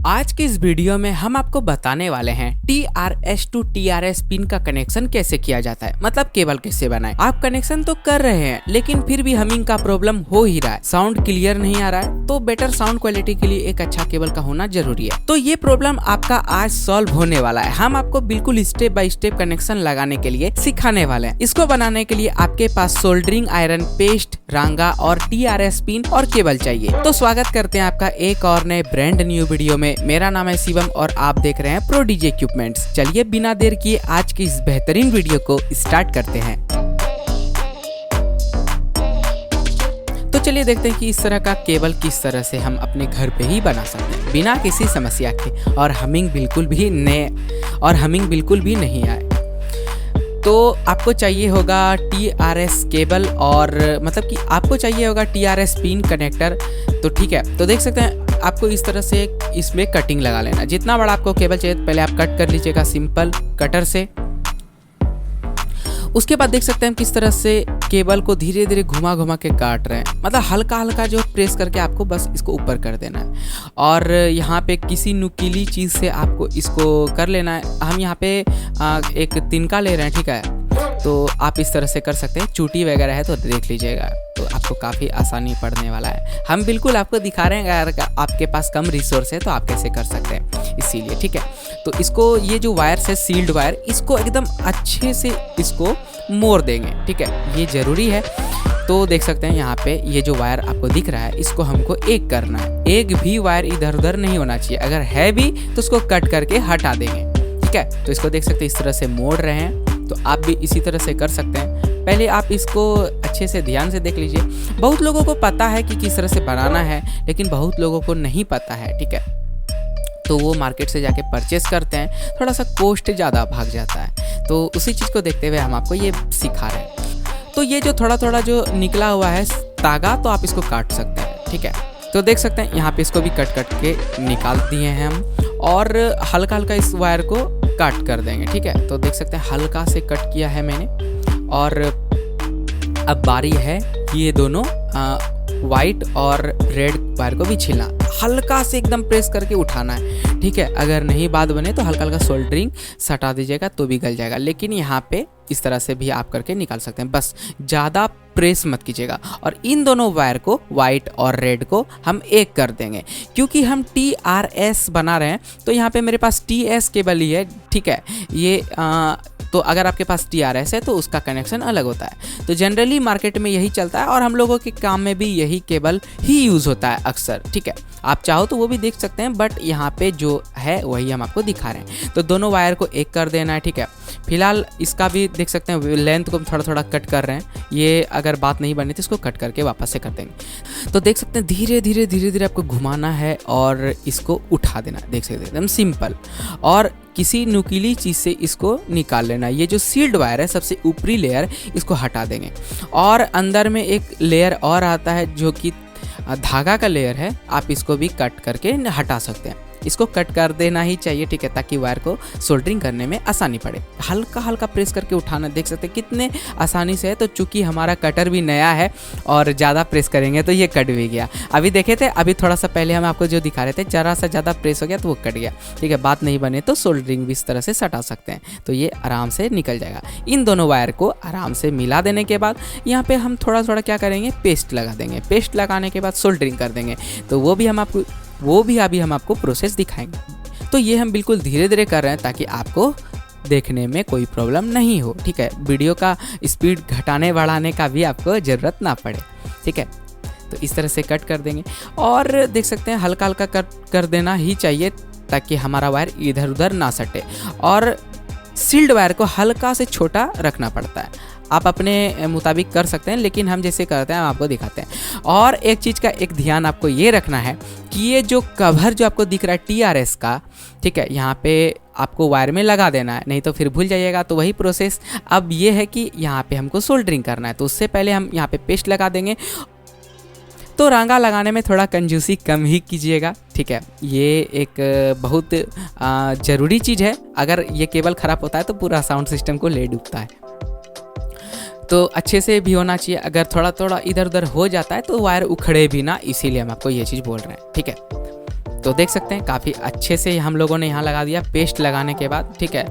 आज की इस वीडियो में हम आपको बताने वाले हैं TRS टू TRS पिन का कनेक्शन कैसे किया जाता है, मतलब केबल कैसे बनाए। आप कनेक्शन तो कर रहे हैं लेकिन फिर भी हमिंग का प्रॉब्लम हो ही रहा है, साउंड क्लियर नहीं आ रहा है, तो बेटर साउंड क्वालिटी के लिए एक अच्छा केबल का होना जरूरी है। तो ये प्रॉब्लम आपका आज सॉल्व होने वाला है। हम आपको बिल्कुल स्टेप बाय स्टेप कनेक्शन लगाने के लिए सिखाने वाले हैं। इसको बनाने के लिए आपके पास सोल्डरिंग आयरन, पेस्ट, रांगा और TRS पिन और केबल चाहिए। तो स्वागत करते हैं आपका एक और नए ब्रांड न्यू वीडियो में। मेरा नाम है शिवम और आप देख रहे हैं प्रोडीजे इक्विपमेंट्स। चलिए बिना देर किए आज की इस बेहतरीन वीडियो को स्टार्ट करते हैं। तो चलिए देखते हैं कि इस तरह का केबल किस तरह से हम अपने घर पे ही बना सकते हैं बिना किसी समस्या के, और हमिंग बिल्कुल भी नहीं आए। तो आपको चाहिए होगा TRS केबल और मतलब कि आपको चाहिए होगा TRS पिन कनेक्टर। तो ठीक है, तो देख सकते हैं आपको इस तरह से इसमें कटिंग लगा लेना। जितना बड़ा आपको केबल चाहिए पहले आप कट कर लीजिएगा सिंपल कटर से। उसके बाद देख सकते हैं किस तरह से केबल को धीरे धीरे घुमा घुमा के काट रहे हैं, मतलब हल्का हल्का जो प्रेस करके आपको बस इसको ऊपर कर देना है। और यहाँ पे किसी नुकीली चीज़ से आपको इसको कर लेना है। हम यहाँ पे एक तिनका ले रहे हैं, ठीक है, तो आप इस तरह से कर सकते हैं। चूटी वगैरह है तो देख लीजिएगा, तो आपको काफ़ी आसानी पड़ने वाला है। हम बिल्कुल आपको दिखा रहे हैं, अगर आपके पास कम रिसोर्स है तो आप कैसे कर सकते हैं, इसीलिए ठीक है। तो इसको ये जो वायर है सील्ड वायर, इसको एकदम अच्छे से इसको मोड़ देंगे, ठीक है, ये ज़रूरी है। तो देख सकते हैं यहाँ पे ये जो वायर आपको दिख रहा है इसको हमको एक करना है। एक भी वायर इधर उधर नहीं होना चाहिए, अगर है भी तो उसको कट करके हटा देंगे, ठीक है। तो इसको देख सकते हैं इस तरह से मोड़ रहे हैं, तो आप भी इसी तरह से कर सकते हैं। पहले आप इसको अच्छे से ध्यान से देख लीजिए। बहुत लोगों को पता है कि किस तरह से बनाना है, लेकिन बहुत लोगों को नहीं पता है, ठीक है। तो वो मार्केट से जाके परचेस करते हैं, थोड़ा सा कॉस्ट ज़्यादा भाग जाता है। तो उसी चीज़ को देखते हुए हम आपको ये सिखा रहे हैं। तो ये जो थोड़ा थोड़ा जो निकला हुआ है तागा, तो आप इसको काट सकते हैं, ठीक है। तो देख सकते हैं यहाँ पे इसको भी कट के निकाल दिए हैं हम, और हल्का हल्का इस वायर को कट कर देंगे, ठीक है। तो देख सकते हैं हल्का से कट किया है मैंने। और अब बारी है ये दोनों वाइट और रेड वायर को भी छीलना, हल्का से एकदम प्रेस करके उठाना है, ठीक है। अगर नहीं बात बने तो हल्का हल्का सोल्डरिंग सटा दीजिएगा तो भी गल जाएगा, लेकिन यहाँ पे इस तरह से भी आप करके निकाल सकते हैं, बस ज़्यादा प्रेस मत कीजिएगा। और इन दोनों वायर को, वाइट और रेड को, हम एक कर देंगे। क्योंकि हम TRS बना रहे हैं तो यहाँ पे मेरे पास TS केबल ही है, ठीक है। ये तो अगर आपके पास TRS है तो उसका कनेक्शन अलग होता है। तो जनरली मार्केट में यही चलता है और हम लोगों के काम में भी यही केबल ही यूज़ होता है अक्सर, ठीक है। आप चाहो तो वो भी देख सकते हैं, बट यहाँ पे जो है वही हम आपको दिखा रहे हैं। तो दोनों वायर को एक कर देना है, ठीक है। फिलहाल इसका भी देख सकते हैं लेंथ को थोड़ा थोड़ा कट कर रहे हैं। ये अगर बात नहीं बनी तो इसको कट करके वापस से कर देंगे। तो देख सकते हैं धीरे धीरे आपको घुमाना है और इसको उठा देना है, देख सकते हैं एकदम सिंपल। और किसी नुकीली चीज़ से इसको निकाल लेना है। ये जो सील्ड वायर है सबसे ऊपरी लेयर, इसको हटा देंगे। और अंदर में एक लेयर और आता है जो कि धागा का लेयर है, आप इसको भी कट करके हटा सकते हैं। इसको कट कर देना ही चाहिए, ठीक है, ताकि वायर को सोल्डरिंग करने में आसानी पड़े। हल्का हल्का प्रेस करके उठाना, देख सकते हैं कितने आसानी से है। तो चूंकि हमारा कटर भी नया है और ज़्यादा प्रेस करेंगे तो ये कट भी गया। अभी देखे थे, अभी थोड़ा सा पहले हम आपको जो दिखा रहे थे, जरा सा ज़्यादा प्रेस हो गया तो वो कट गया, ठीक है। बात नहीं बने तो सोल्डरिंग भी इस तरह से सटा सकते हैं, तो ये आराम से निकल जाएगा। इन दोनों वायर को आराम से मिला देने के बाद यहाँ पर हम थोड़ा थोड़ा क्या करेंगे, पेस्ट लगा देंगे। पेस्ट लगाने के बाद सोल्डरिंग कर देंगे। तो वो भी अभी हम आपको प्रोसेस दिखाएंगे। तो ये हम बिल्कुल धीरे धीरे कर रहे हैं ताकि आपको देखने में कोई प्रॉब्लम नहीं हो, ठीक है। वीडियो का स्पीड घटाने बढ़ाने का भी आपको ज़रूरत ना पड़े, ठीक है। तो इस तरह से कट कर देंगे और देख सकते हैं हल्का हल्का कट कर देना ही चाहिए ताकि हमारा वायर इधर उधर ना सटे। और सील्ड वायर को हल्का से छोटा रखना पड़ता है, आप अपने मुताबिक कर सकते हैं, लेकिन हम जैसे करते हैं हम आपको दिखाते हैं। और एक चीज़ का एक ध्यान आपको ये रखना है कि ये जो कवर जो आपको दिख रहा है TRS का, ठीक है, यहाँ पे आपको वायर में लगा देना है, नहीं तो फिर भूल जाइएगा। तो वही प्रोसेस अब ये है कि यहाँ पे हमको सोल्डरिंग करना है, तो उससे पहले हम यहाँ पे पेस्ट लगा देंगे। तो रांगा लगाने में थोड़ा कंजूसी कम ही कीजिएगा, ठीक है। ये एक बहुत ज़रूरी चीज़ है। अगर ये केबल ख़राब होता है तो पूरा साउंड सिस्टम को ले डूबता है। तो अच्छे से भी होना चाहिए। अगर थोड़ा थोड़ा इधर उधर हो जाता है तो वायर उखड़े भी ना, इसीलिए हम आपको ये चीज़ बोल रहे हैं, ठीक है। तो देख सकते हैं काफ़ी अच्छे से हम लोगों ने यहाँ लगा दिया पेस्ट लगाने के बाद। ठीक है,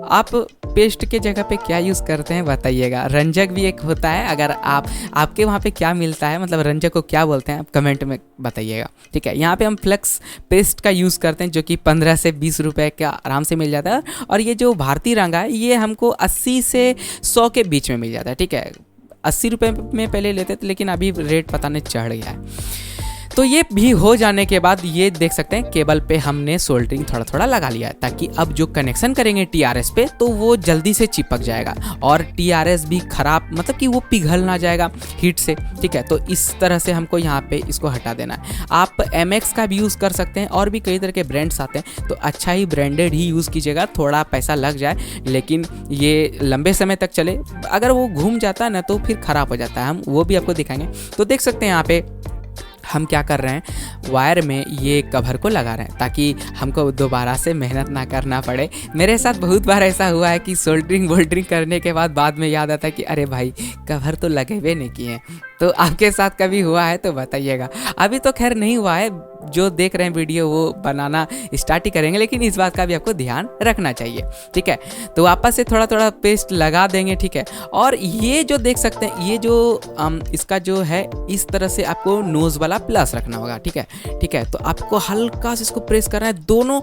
आप पेस्ट के जगह पे क्या यूज़ करते हैं बताइएगा। रंजक भी एक होता है, अगर आपके वहाँ पे क्या मिलता है, मतलब रंजक को क्या बोलते हैं आप कमेंट में बताइएगा। ठीक है, यहाँ पे हम फ्लेक्स पेस्ट का यूज़ करते हैं जो कि 15 से 20 रुपए का आराम से मिल जाता है। और ये जो भारतीय रंगा है ये हमको 80 से 100 के बीच में मिल जाता है। ठीक है, 80 रुपये में पहले लेते थे लेकिन अभी रेट पता नहीं चढ़ गया है। तो ये भी हो जाने के बाद ये देख सकते हैं केबल पे हमने सोल्डरिंग थोड़ा थोड़ा लगा लिया है, ताकि अब जो कनेक्शन करेंगे टीआरएस पे तो वो जल्दी से चिपक जाएगा और टीआरएस भी खराब, मतलब कि वो पिघल ना जाएगा हीट से। ठीक है, तो इस तरह से हमको यहाँ पे इसको हटा देना है। आप एमएक्स का भी यूज़ कर सकते हैं, और भी कई तरह के ब्रांड्स आते हैं, तो अच्छा ही ब्रांडेड ही यूज़ कीजिएगा। थोड़ा पैसा लग जाए लेकिन ये लंबे समय तक चले। अगर वो घूम जाता है ना तो फिर ख़राब हो जाता है, हम वो भी आपको दिखाएंगे। तो देख सकते हैं यहाँ पे हम क्या कर रहे हैं, वायर में ये कवर को लगा रहे हैं ताकि हमको दोबारा से मेहनत ना करना पड़े। मेरे साथ बहुत बार ऐसा हुआ है कि सोल्डरिंग वोल्डरिंग करने के बाद में याद आता है कि अरे भाई कवर तो लगे हुए नहीं किए हैं। तो आपके साथ कभी हुआ है तो बताइएगा। अभी तो खैर नहीं हुआ है, जो देख रहे हैं वीडियो वो बनाना स्टार्ट ही करेंगे, लेकिन इस बात का भी आपको ध्यान रखना चाहिए। ठीक है, तो वापस से थोड़ा थोड़ा पेस्ट लगा देंगे। ठीक है, और ये जो देख सकते हैं ये जो इसका जो है इस तरह से आपको नोज वाला प्लस रखना होगा। ठीक है, ठीक है, तो आपको हल्का से इसको प्रेस करना है, दोनों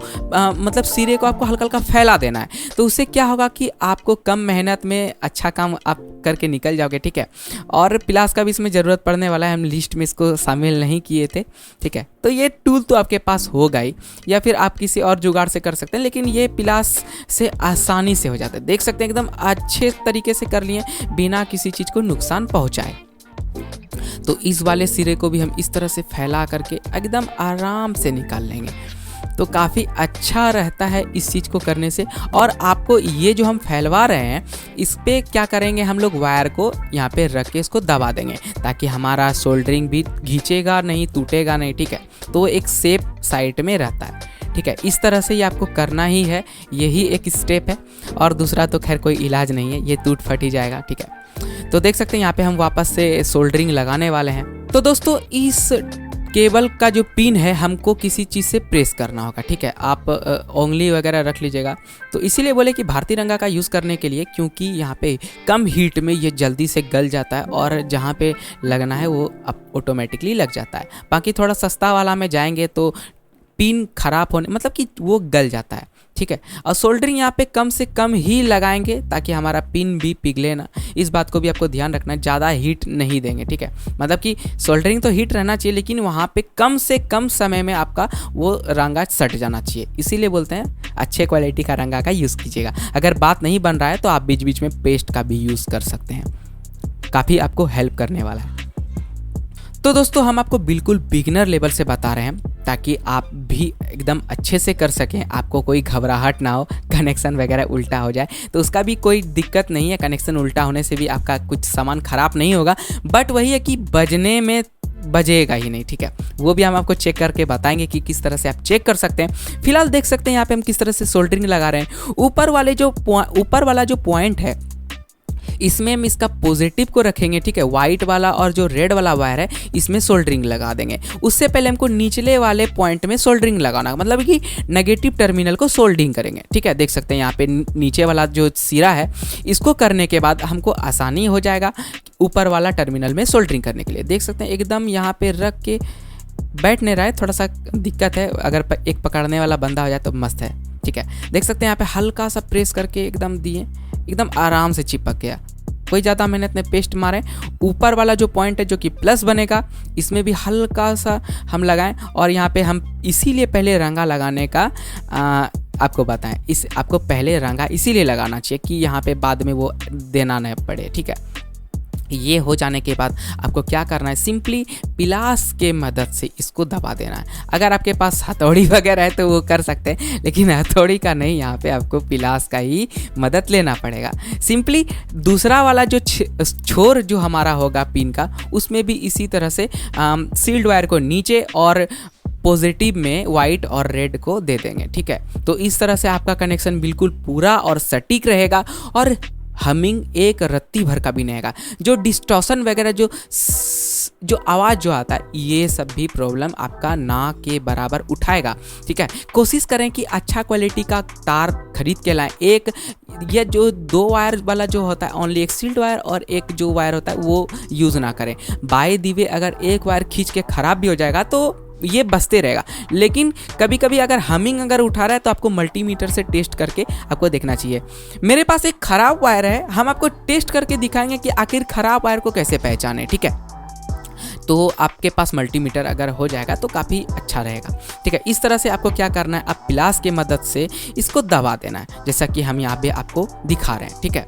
मतलब सिरे को आपको हल्का हल्का फैला देना है। तो उससे क्या होगा कि आपको कम मेहनत में अच्छा काम आप करके निकल जाओगे। ठीक है, और प्लास का भी इसमें ज़रूरत पड़ने वाला है, हम लिस्ट में इसको शामिल नहीं किए थे। ठीक है, तो ये टूल तो आपके पास होगा ही, या फिर आप किसी और जुगाड़ से कर सकते हैं, लेकिन ये प्लास से आसानी से हो जाता है। देख सकते हैं एकदम अच्छे तरीके से कर लिए बिना किसी चीज़ को नुकसान पहुंचाए। तो इस वाले सिरे को भी हम इस तरह से फैला करके एकदम आराम से निकाल लेंगे, तो काफ़ी अच्छा रहता है इस चीज़ को करने से। और आपको ये जो हम फैलवा रहे हैं इस पर क्या करेंगे, हम लोग वायर को यहाँ पे रख के इसको दबा देंगे ताकि हमारा सोल्डरिंग भी घींचेगा नहीं, टूटेगा नहीं। ठीक है, तो एक सेफ साइड में रहता है। ठीक है, इस तरह से ये आपको करना ही है, यही एक स्टेप है, और दूसरा तो खैर कोई इलाज नहीं है, ये टूट फट ही जाएगा। ठीक है, तो देख सकते हैं यहाँ पे हम वापस से सोल्डरिंग लगाने वाले हैं। तो दोस्तों इस केबल का जो पिन है हमको किसी चीज़ से प्रेस करना होगा। ठीक है, आप उंगली वगैरह रख लीजिएगा। तो इसीलिए बोले कि भारतीय रंगा का यूज़ करने के लिए, क्योंकि यहाँ पे कम हीट में ये जल्दी से गल जाता है और जहाँ पे लगना है वो ऑटोमेटिकली लग जाता है। बाकी थोड़ा सस्ता वाला में जाएंगे तो पिन खराब होने, मतलब कि वो गल जाता है। ठीक है, और सोल्डरिंग यहाँ पे कम से कम ही लगाएंगे ताकि हमारा पिन भी पिघले ना। इस बात को भी आपको ध्यान रखना है, ज़्यादा हीट नहीं देंगे। ठीक है, मतलब कि सोल्डरिंग तो हीट रहना चाहिए, लेकिन वहाँ पे कम से कम समय में आपका वो रंगा सट जाना चाहिए। इसीलिए बोलते हैं अच्छे क्वालिटी का रंगा का यूज़ कीजिएगा। अगर बात नहीं बन रहा है तो आप बीच बीच में पेस्ट का भी यूज़ कर सकते हैं, काफ़ी आपको हेल्प करने वाला है। तो दोस्तों हम आपको बिल्कुल बिगिनर लेवल से बता रहे हैं ताकि आप भी एकदम अच्छे से कर सकें, आपको कोई घबराहट ना हो, कनेक्शन वगैरह उल्टा हो जाए तो उसका भी कोई दिक्कत नहीं है। कनेक्शन उल्टा होने से भी आपका कुछ सामान ख़राब नहीं होगा, बट वही है कि बजने में बजेगा ही नहीं। ठीक है, वो भी हम आपको चेक करके बताएंगे कि किस तरह से आप चेक कर सकते हैं। फिलहाल देख सकते हैं यहाँ पे हम किस तरह से सोल्डरिंग लगा रहे हैं। ऊपर वाला जो पॉइंट है इसमें हम इसका पॉजिटिव को रखेंगे। ठीक है, वाइट वाला और जो रेड वाला वायर है इसमें सोल्डरिंग लगा देंगे। उससे पहले हमको निचले वाले पॉइंट में सोल्डरिंग लगाना, मतलब कि नेगेटिव टर्मिनल को सोल्डरिंग करेंगे। ठीक है, देख सकते हैं यहाँ पे नीचे वाला जो सिरा है इसको करने के बाद हमको आसानी हो जाएगा ऊपर वाला टर्मिनल में सोल्डरिंग करने के लिए। देख सकते हैं एकदम यहाँ पे रख के बैठ नहीं रहा है, थोड़ा सा दिक्कत है, अगर एक पकड़ने वाला बंदा हो जाए तो मस्त है। ठीक है, देख सकते हैं यहाँ पे हल्का सा प्रेस करके एकदम दिए, एकदम आराम से चिपक गया, कोई ज़्यादा मेहनत नहीं। पेस्ट मारें, ऊपर वाला जो पॉइंट है जो कि प्लस बनेगा इसमें भी हल्का सा हम लगाएं। और यहाँ पे हम इसीलिए पहले रंगा लगाने का आपको बताएं, आपको पहले रंगा इसीलिए लगाना चाहिए कि यहाँ पे बाद में वो देना नहीं पड़े। ठीक है, ये हो जाने के बाद आपको क्या करना है, सिंपली पिलास के मदद से इसको दबा देना है। अगर आपके पास हथौड़ी वगैरह है तो वो कर सकते हैं, लेकिन हथौड़ी का नहीं, यहाँ पे आपको पिलास का ही मदद लेना पड़ेगा। सिंपली दूसरा वाला जो छोर जो हमारा होगा पिन का, उसमें भी इसी तरह से सील्ड वायर को नीचे और पॉजिटिव में वाइट और रेड को दे देंगे। ठीक है, तो इस तरह से आपका कनेक्शन बिल्कुल पूरा और सटीक रहेगा और हमिंग एक रत्ती भर का भी नहीं आएगा। जो डिस्टॉर्शन वगैरह जो जो आवाज़ जो आता है ये सब भी प्रॉब्लम आपका ना के बराबर उठाएगा। ठीक है, कोशिश करें कि अच्छा क्वालिटी का तार खरीद के लाएं। एक ये जो 2 वायर वाला जो होता है ओनली एक सील्ड वायर और एक जो वायर होता है वो यूज़ ना करें। बाय द वे अगर एक वायर खींच के ख़राब भी हो जाएगा तो ये बचते रहेगा, लेकिन कभी कभी अगर हमिंग अगर उठा रहा है तो आपको मल्टीमीटर से टेस्ट करके आपको देखना चाहिए। मेरे पास एक ख़राब वायर है, हम आपको टेस्ट करके दिखाएंगे कि आखिर ख़राब वायर को कैसे पहचानें। ठीक है, तो आपके पास मल्टीमीटर अगर हो जाएगा तो काफ़ी अच्छा रहेगा। ठीक है, इस तरह से आपको क्या करना है, आप प्लास की मदद से इसको दबा देना है, जैसा कि हम यहाँ पे आपको दिखा रहे हैं। ठीक है,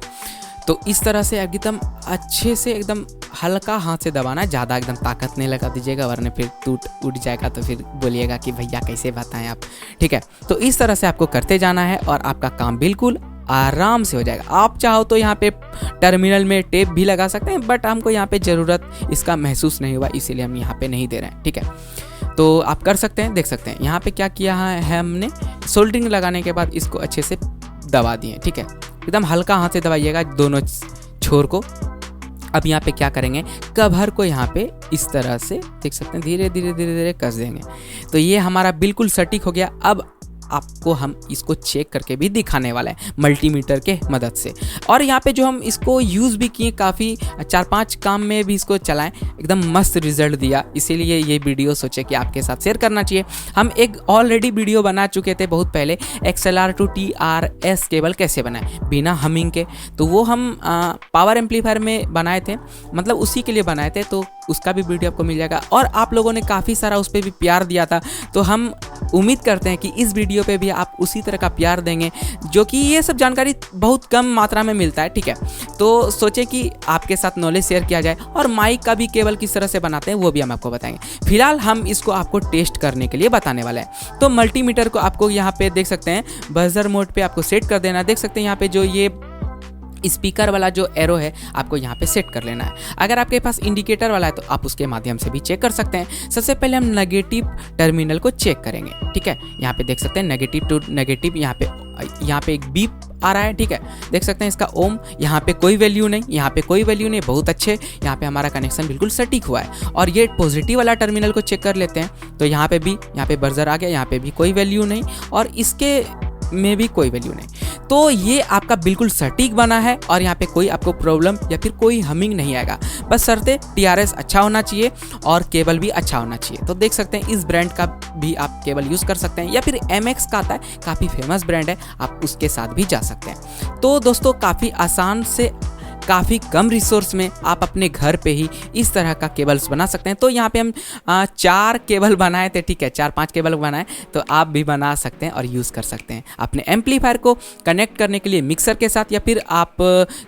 तो इस तरह से एकदम अच्छे से एकदम हल्का हाथ से दबाना है, ज़्यादा एकदम ताकत नहीं लगा दीजिएगा वरना फिर टूट उठ जाएगा तो फिर बोलिएगा कि भैया कैसे बताएं आप। ठीक है, तो इस तरह से आपको करते जाना है और आपका काम बिल्कुल आराम से हो जाएगा। आप चाहो तो यहाँ पे टर्मिनल में टेप भी लगा सकते हैं, बट हमको यहाँ पे ज़रूरत इसका महसूस नहीं हुआ इसीलिए हम यहाँ पे नहीं दे रहे हैं। ठीक है, तो आप कर सकते हैं, देख सकते हैं यहाँ पे क्या किया है हमने, सोल्डरिंग लगाने के बाद इसको अच्छे से दबा दिए। ठीक है, एकदम हल्का हाथ से दबाइएगा दोनों छोर को। अब यहाँ पे क्या करेंगे, कवर को यहाँ पे इस तरह से देख सकते हैं धीरे धीरे धीरे धीरे कस देंगे, तो ये हमारा बिल्कुल सटीक हो गया। अब आपको हम इसको चेक करके भी दिखाने वाला है मल्टीमीटर के मदद से। और यहाँ पे जो हम इसको यूज़ भी किए, काफ़ी 4-5 काम में भी इसको चलाएं, एकदम मस्त रिजल्ट दिया, इसीलिए ये वीडियो सोचे कि आपके साथ शेयर करना चाहिए। हम एक ऑलरेडी वीडियो बना चुके थे बहुत पहले, XLR to TRS केबल कैसे बनाए बिना हमिंग के, तो वो हम पावर एम्पलीफायर में बनाए थे, मतलब उसी के लिए बनाए थे, तो उसका भी वीडियो आपको मिल जाएगा। और आप लोगों ने काफ़ी सारा उस पर भी प्यार दिया था, तो हम उम्मीद करते हैं कि इस वीडियो पे भी आप उसी तरह का प्यार देंगे, जो कि ये सब जानकारी बहुत कम मात्रा में मिलता है। ठीक है, तो सोचें कि आपके साथ नॉलेज शेयर किया जाए, और माइक का भी केबल किस तरह से बनाते हैं वो भी हम आपको बताएंगे। फिलहाल हम इसको आपको टेस्ट करने के लिए बताने वाले हैं। तो मल्टीमीटर को आपको यहाँ पे देख सकते हैं बजर मोड पे आपको सेट कर देना है। देख सकते हैं यहाँ पे जो ये स्पीकर वाला जो एरो है आपको यहाँ पे सेट कर लेना है। अगर आपके पास इंडिकेटर वाला है तो आप उसके माध्यम से भी चेक कर सकते हैं। सबसे पहले हम नेगेटिव टर्मिनल को चेक करेंगे। ठीक है, यहाँ पे देख सकते हैं नेगेटिव टू नेगेटिव, यहाँ पे एक बीप आ रहा है। ठीक है, देख सकते हैं इसका ओम, यहाँ पे कोई वैल्यू नहीं, यहाँ पे कोई वैल्यू नहीं, बहुत अच्छे, यहाँ पे हमारा कनेक्शन बिल्कुल सटीक हुआ है। और ये पॉजिटिव वाला टर्मिनल को चेक कर लेते हैं, तो यहाँ पे बजर आ गया, यहाँ पे भी कोई वैल्यू नहीं और इसके में भी कोई वैल्यू नहीं। तो ये आपका बिल्कुल सटीक बना है और यहाँ पे कोई आपको प्रॉब्लम या फिर कोई हमिंग नहीं आएगा, बस शर्ते TRS अच्छा होना चाहिए और केबल भी अच्छा होना चाहिए। तो देख सकते हैं इस ब्रांड का भी आप केबल यूज़ कर सकते हैं, या फिर MX का आता है, काफ़ी फेमस ब्रांड है, आप उसके साथ भी जा सकते हैं। तो दोस्तों काफ़ी आसान से काफ़ी कम रिसोर्स में आप अपने घर पे ही इस तरह का केबल्स बना सकते हैं। तो यहाँ पे हम 4 केबल बनाए थे। ठीक है, 4-5 केबल बनाए, तो आप भी बना सकते हैं और यूज़ कर सकते हैं अपने एम्पलीफायर को कनेक्ट करने के लिए मिक्सर के साथ, या फिर आप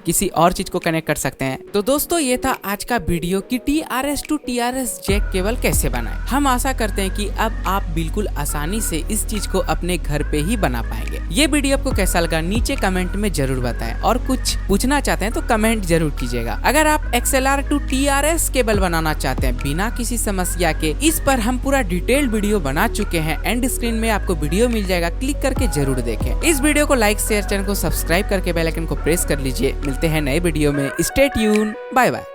किसी और चीज़ को कनेक्ट कर सकते हैं। तो दोस्तों ये था आज का वीडियो कि TRS to TRS jack cable कैसे बनाएं। हम आशा करते हैं कि अब आप बिल्कुल आसानी से इस चीज़ को अपने घर पे ही बना पाएंगे। ये वीडियो आपको कैसा लगा नीचे कमेंट में जरूर बताएं, और कुछ पूछना चाहते हैं तो कमेंट जरूर कीजिएगा। अगर आप XLR to TRS केबल बनाना चाहते हैं बिना किसी समस्या के, इस पर हम पूरा डिटेल्ड वीडियो बना चुके हैं, एंड स्क्रीन में आपको वीडियो मिल जाएगा, क्लिक करके जरूर देखें। इस वीडियो को लाइक शेयर, चैनल को सब्सक्राइब करके बेल आइकन को प्रेस कर लीजिए। मिलते हैं नए वीडियो में, स्टे ट्यून, बाय बाय।